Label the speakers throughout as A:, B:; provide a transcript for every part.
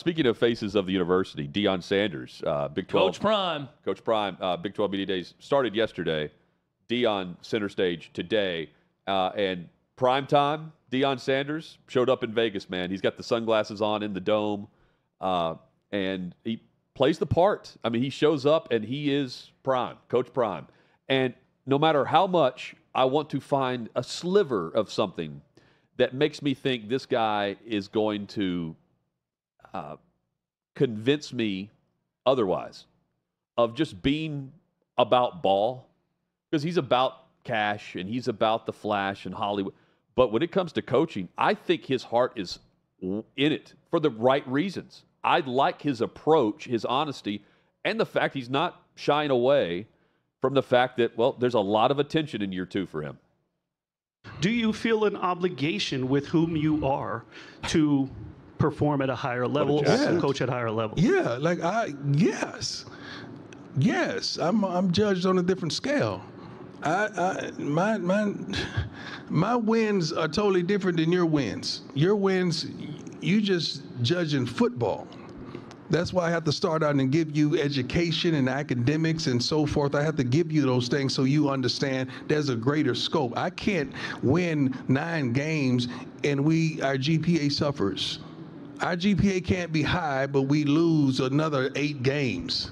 A: Speaking of faces of the university, Deion Sanders, Big 12. Coach Prime, Big 12 Media Days started yesterday. Deion center stage today. And prime time, Deion Sanders showed up in Vegas, man. He's got the sunglasses on in the dome. And he plays the part. I mean, he shows up and he is Prime, Coach Prime. And no matter how much I want to find a sliver of something that makes me think this guy is going to convince me otherwise of just being about ball, because he's about cash and he's about the flash and Hollywood. But when it comes to coaching, I think his heart is in it for the right reasons. I like his approach, his honesty, and the fact he's not shying away from the fact that, well, there's a lot of attention in year 2 for him.
B: Do you feel an obligation with whom you are to perform at a higher level or coach at a higher level?
C: Yeah, yes. Yes, I'm judged on a different scale. My wins are totally different than your wins. Your wins, you just judge in football. That's why I have to start out and give you education and academics and so forth. I have to give you those things so you understand there's a greater scope. I can't win 9 games and our GPA suffers. Our GPA can't be high, but we lose another 8 games.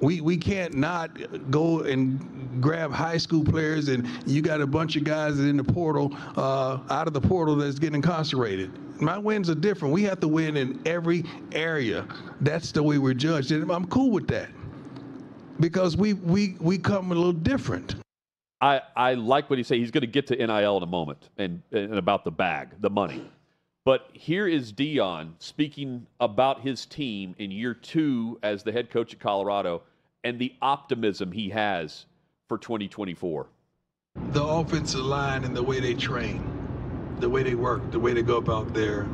C: We can't not go and grab high school players and you got a bunch of guys in the portal, out of the portal that's getting incarcerated. My wins are different. We have to win in every area. That's the way we're judged. And I'm cool with that because we come a little different.
A: I like what he said. He's going to get to NIL in a moment and about the bag, the money. But here is Deion speaking about his team in year 2 as the head coach at Colorado and the optimism he has for 2024.
C: The offensive line and the way they train, the way they work, the way they go about their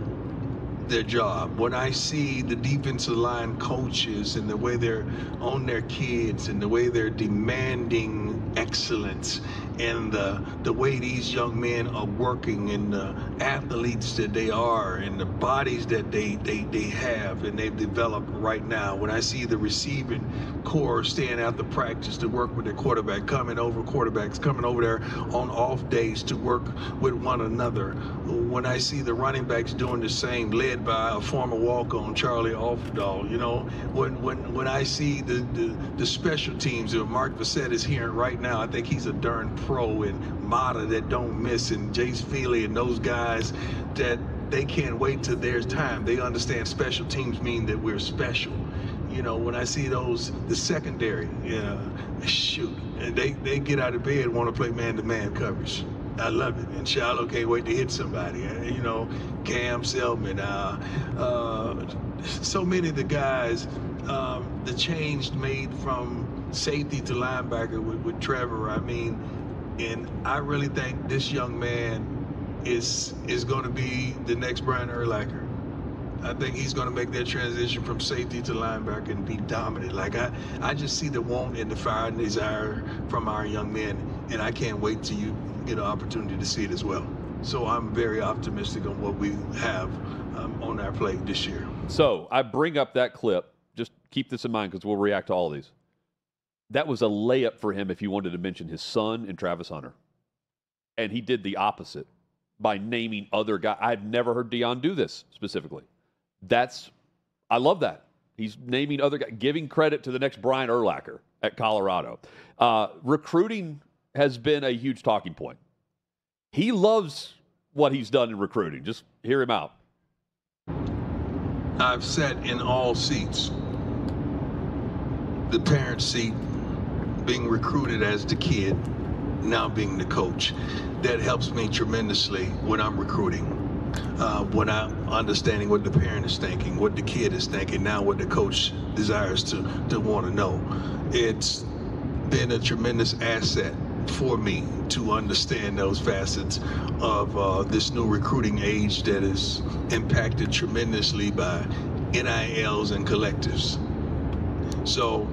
C: job. When I see the defensive line coaches and the way they're on their kids and the way they're demanding excellence and the way these young men are working and the athletes that they are and the bodies that they have and they've developed right now. When I see the receiving core staying out the practice to work with their quarterbacks coming over there on off days to work with one another. When I see the running backs doing the same, led by a former walk-on, Charlie Offdahl, you know, when I see the special teams that Mark Bissett is hearing right now, I think he's a darn pro, and Mata that don't miss, and Jace Feely and those guys that they can't wait till their time. They understand special teams mean that we're special. You know, when I see the secondary, shoot, and they get out of bed and want to play man-to-man coverage. I love it. And Shiloh can't wait to hit somebody. You know, Cam Selman, so many of the guys, the change made from safety to linebacker with Trevor. I mean, and I really think this young man is going to be the next Brian Urlacher. I think he's going to make that transition from safety to linebacker and be dominant. Like I just see the want and the fire and desire from our young men, and I can't wait till you get an opportunity to see it as well. So I'm very optimistic on what we have on our plate this year.
A: So I bring up that clip. Just keep this in mind because we'll react to all of these. That was a layup for him if he wanted to mention his son and Travis Hunter. And he did the opposite by naming other guys. I've never heard Deion do this specifically. I love that. He's naming other guys, giving credit to the next Brian Urlacher at Colorado. Recruiting has been a huge talking point. He loves what he's done in recruiting. Just hear him out.
C: I've sat in all seats. The parent seat, being recruited as the kid, now being the coach. That helps me tremendously when I'm recruiting. When I'm understanding what the parent is thinking, what the kid is thinking, now what the coach desires to want to know. It's been a tremendous asset for me to understand those facets of this new recruiting age that is impacted tremendously by NILs and collectives. So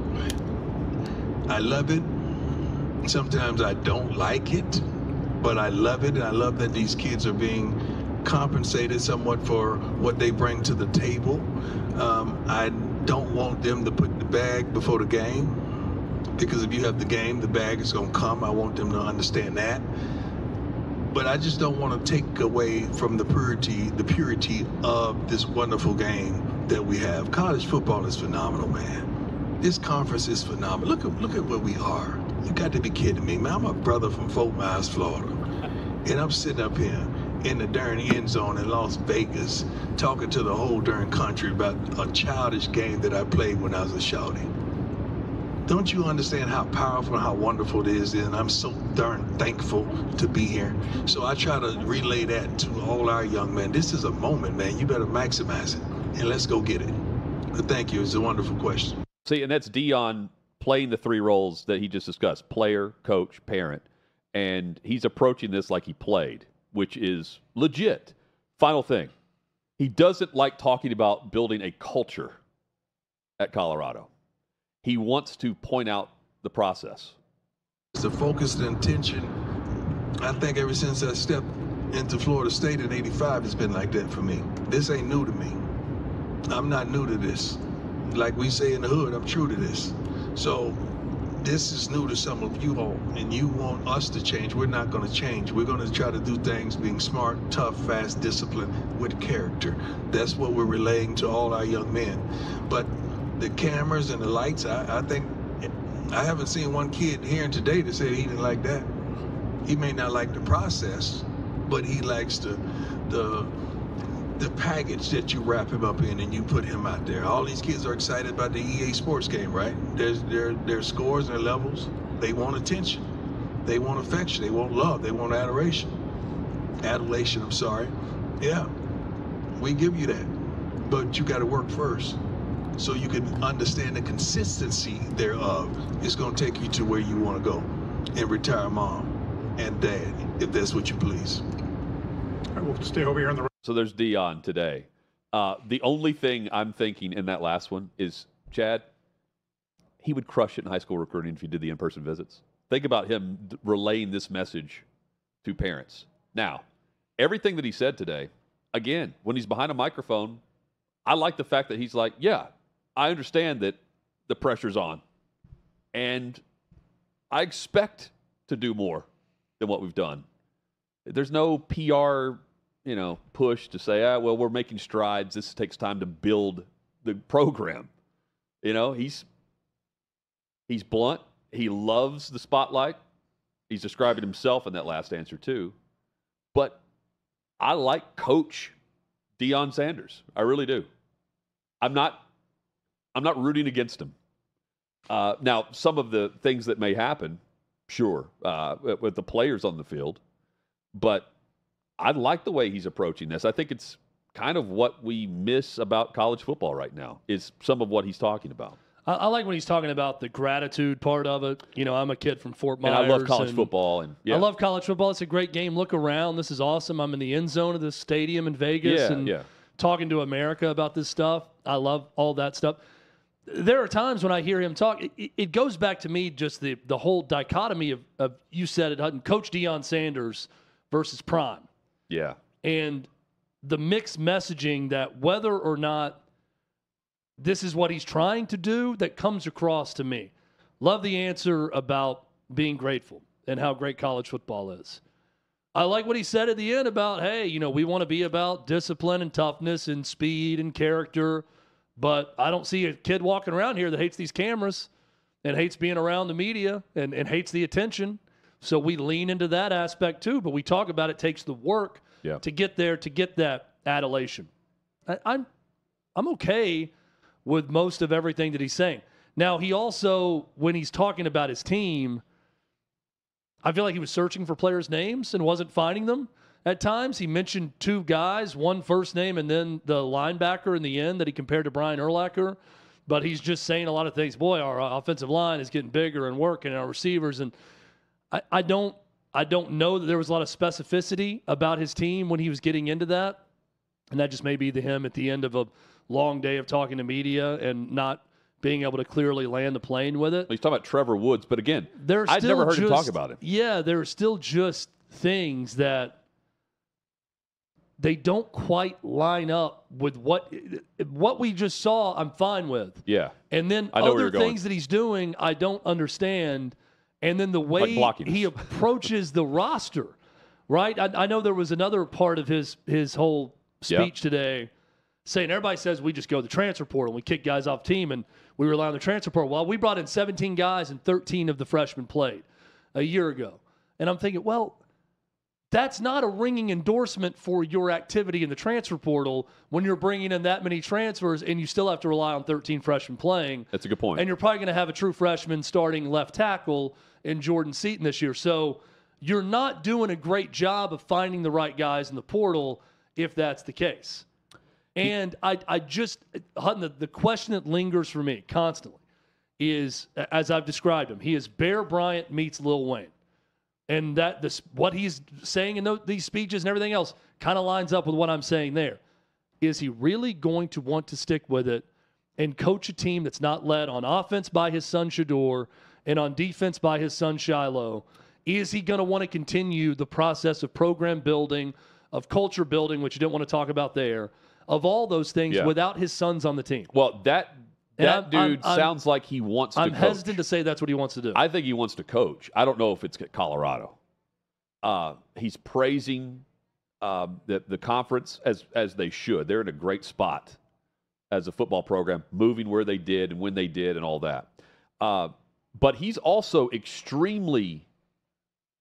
C: I love it. Sometimes I don't like it, but I love it, and I love that these kids are being compensated somewhat for what they bring to the table. I don't want them to put the bag before the game, because if you have the game, the bag is going to come. I want them to understand that. But I just don't want to take away from the purity of this wonderful game that we have. College football is phenomenal, man. This conference is phenomenal. Look at where we are. You got to be kidding me, man. I'm a brother from Fort Myers, Florida, and I'm sitting up here in the darn end zone in Las Vegas talking to the whole darn country about a childish game that I played when I was a shawty. Don't you understand how powerful and how wonderful it is? And I'm so darn thankful to be here. So I try to relay that to all our young men. This is a moment, man. You better maximize it, and let's go get it. But thank you. It's a wonderful question.
A: See, and that's Deion playing the three roles that he just discussed: player, coach, parent. And he's approaching this like he played, which is legit. Final thing. He doesn't like talking about building a culture at Colorado. He wants to point out the process.
C: It's the focus and intention. I think ever since I stepped into Florida State in '85, it's been like that for me. This ain't new to me. I'm not new to this. Like we say in the hood, I'm true to this. So this is new to some of you all, and you want us to change. We're not going to change. We're going to try to do things being smart, tough, fast, disciplined, with character. That's what we're relaying to all our young men. But the cameras and the lights, I think, I haven't seen one kid here today that said he didn't like that. He may not like the process, but he likes the package that you wrap him up in and you put him out there. All these kids are excited about the EA Sports game, right? There's scores and levels. They want attention. They want affection. They want love. They want adoration. Adulation, I'm sorry. Yeah, we give you that. But you got to work first, so you can understand the consistency thereof. It's going to take you to where you want to go and retire mom and dad, if that's what you please.
D: All right, we'll stay over here on the.
A: So there's Deion today. The only thing I'm thinking in that last one is, Chad, he would crush it in high school recruiting if he did the in-person visits. Think about him relaying this message to parents. Now, everything that he said today, again, when he's behind a microphone, I like the fact that he's like, yeah, I understand that the pressure's on, and I expect to do more than what we've done. There's no PR, push to say, well, we're making strides. This takes time to build the program. He's blunt. He loves the spotlight. He's describing himself in that last answer too. But I like Coach Deion Sanders. I really do. I'm not rooting against him. Now, some of the things that may happen, sure, with the players on the field, but I like the way he's approaching this. I think it's kind of what we miss about college football right now is some of what he's talking about.
E: I like when he's talking about the gratitude part of it. I'm a kid from Fort Myers.
A: And I love college football. And yeah.
E: I love college football. It's a great game. Look around. This is awesome. I'm in the end zone of this stadium in Vegas talking to America about this stuff. I love all that stuff. There are times when I hear him talk, it goes back to me just the whole dichotomy of you said it, Hutton, Coach Deion Sanders versus Prime.
A: Yeah.
E: And the mixed messaging that whether or not this is what he's trying to do, that comes across to me. Love the answer about being grateful and how great college football is. I like what he said at the end about, hey, we want to be about discipline and toughness and speed and character, but I don't see a kid walking around here that hates these cameras and hates being around the media and hates the attention. So we lean into that aspect too, but we talk about it takes the work to get there, to get that adulation. I'm okay with most of everything that he's saying. Now, he also, when he's talking about his team, I feel like he was searching for players' names and wasn't finding them at times. He mentioned two guys, one first name and then the linebacker in the end that he compared to Brian Urlacher. But he's just saying a lot of things. Boy, our offensive line is getting bigger and working, and our receivers. And I don't know that there was a lot of specificity about his team when he was getting into that. And that just may be him at the end of a long day of talking to media and not being able to clearly land the plane with it.
A: He's talking about Trevor Woods, but again, I'd never heard him talk about it.
E: Yeah, there are still just things that they don't quite line up with what we just saw. I'm fine with.
A: Yeah.
E: And then other things that he's doing, I don't understand. And then the way he approaches the roster, right? I know there was another part of his whole speech today saying everybody says we just go to the transfer portal and we kick guys off team and we rely on the transfer portal. Well, we brought in 17 guys and 13 of the freshmen played a year ago. And I'm thinking, well, that's not a ringing endorsement for your activity in the transfer portal when you're bringing in that many transfers and you still have to rely on 13 freshmen playing.
A: That's a good point.
E: And you're probably going to have a true freshman starting left tackle in Jordan Seaton this year. So you're not doing a great job of finding the right guys in the portal if that's the case. And I just, Hutton, the question that lingers for me constantly is, as I've described him, he is Bear Bryant meets Lil Wayne. And what he's saying in these speeches and everything else kind of lines up with what I'm saying there. Is he really going to want to stick with it and coach a team that's not led on offense by his son Shador and on defense by his son Shiloh? Is he going to want to continue the process of program building, of culture building, which you didn't want to talk about there, of all those things without his sons on the team?
A: Well, that dude sounds like he wants to coach.
E: I'm hesitant to say that's what he wants to do.
A: I think he wants to coach. I don't know if it's at Colorado. He's praising the conference as they should. They're in a great spot as a football program, moving where they did and when they did and all that. But he's also extremely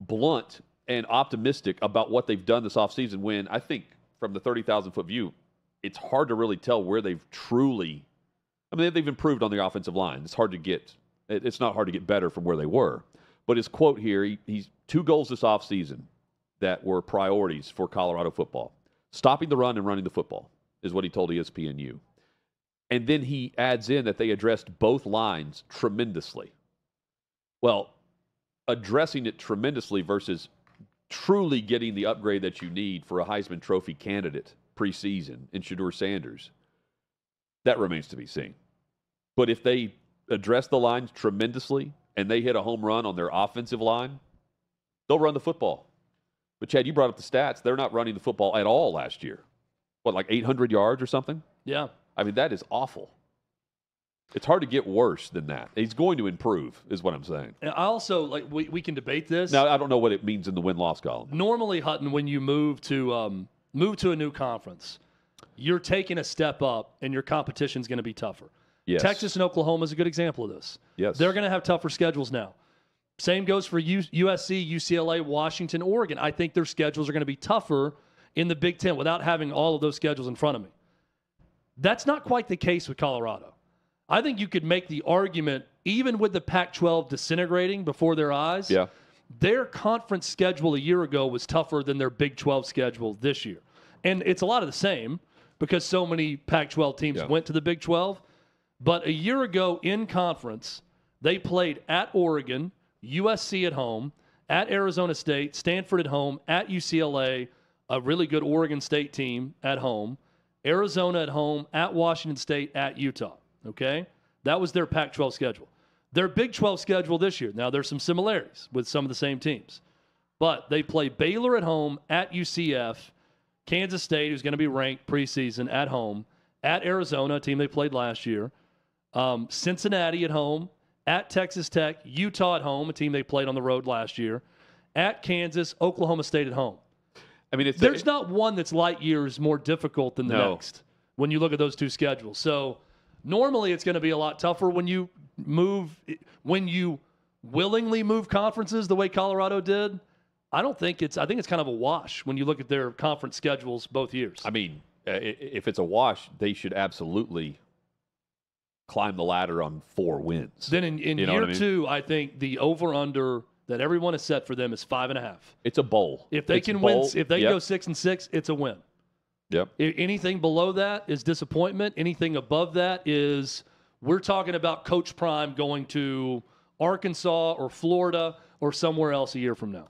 A: blunt and optimistic about what they've done this offseason when I think from the 30,000-foot view, it's hard to really tell where they've truly – I mean, they've improved on the offensive line. It's not hard to get better from where they were. But his quote here, he's 2 goals this offseason that were priorities for Colorado football. Stopping the run and running the football is what he told ESPNU. And then he adds in that they addressed both lines tremendously. Well, addressing it tremendously versus truly getting the upgrade that you need for a Heisman Trophy candidate preseason in Shedeur Sanders, that remains to be seen. But if they address the lines tremendously and they hit a home run on their offensive line, they'll run the football. But, Chad, you brought up the stats. They're not running the football at all last year. What, like 800 yards or something?
E: Yeah.
A: I mean, that is awful. It's hard to get worse than that. He's going to improve, is what I'm saying.
E: And I also, we can debate this.
A: Now, I don't know what it means in the win-loss column.
E: Normally, Hutton, when you move to a new conference, you're taking a step up and your competition's going to be tougher.
A: Yes.
E: Texas and Oklahoma is a good example of this.
A: Yes.
E: They're going to have tougher schedules now. Same goes for USC, UCLA, Washington, Oregon. I think their schedules are going to be tougher in the Big Ten without having all of those schedules in front of me. That's not quite the case with Colorado. I think you could make the argument, even with the Pac-12 disintegrating before their eyes, their conference schedule a year ago was tougher than their Big 12 schedule this year. And it's a lot of the same because so many Pac-12 teams went to the Big 12. But a year ago in conference, they played at Oregon, USC at home, at Arizona State, Stanford at home, at UCLA, a really good Oregon State team at home, Arizona at home, at Washington State, at Utah. Okay? That was their Pac-12 schedule. Their Big 12 schedule this year, now there's some similarities with some of the same teams. But they play Baylor at home, at UCF, Kansas State, who's going to be ranked preseason, at home, at Arizona, a team they played last year, Cincinnati at home, at Texas Tech, Utah at home, a team they played on the road last year, at Kansas, Oklahoma State at home.
A: I mean,
E: there's not one that's light years more difficult than the next when you look at those two schedules. So normally it's going to be a lot tougher when you willingly move conferences the way Colorado did. I think it's kind of a wash when you look at their conference schedules both years.
A: I mean, if it's a wash, they should absolutely climb the ladder on 4 wins.
E: Then in year 2, I think the over-under that everyone has set for them is 5.5.
A: It's a bowl.
E: If they can win, if they go 6-6, it's a win.
A: Yep.
E: Anything below that is disappointment. Anything above that is we're talking about Coach Prime going to Arkansas or Florida or somewhere else a year from now.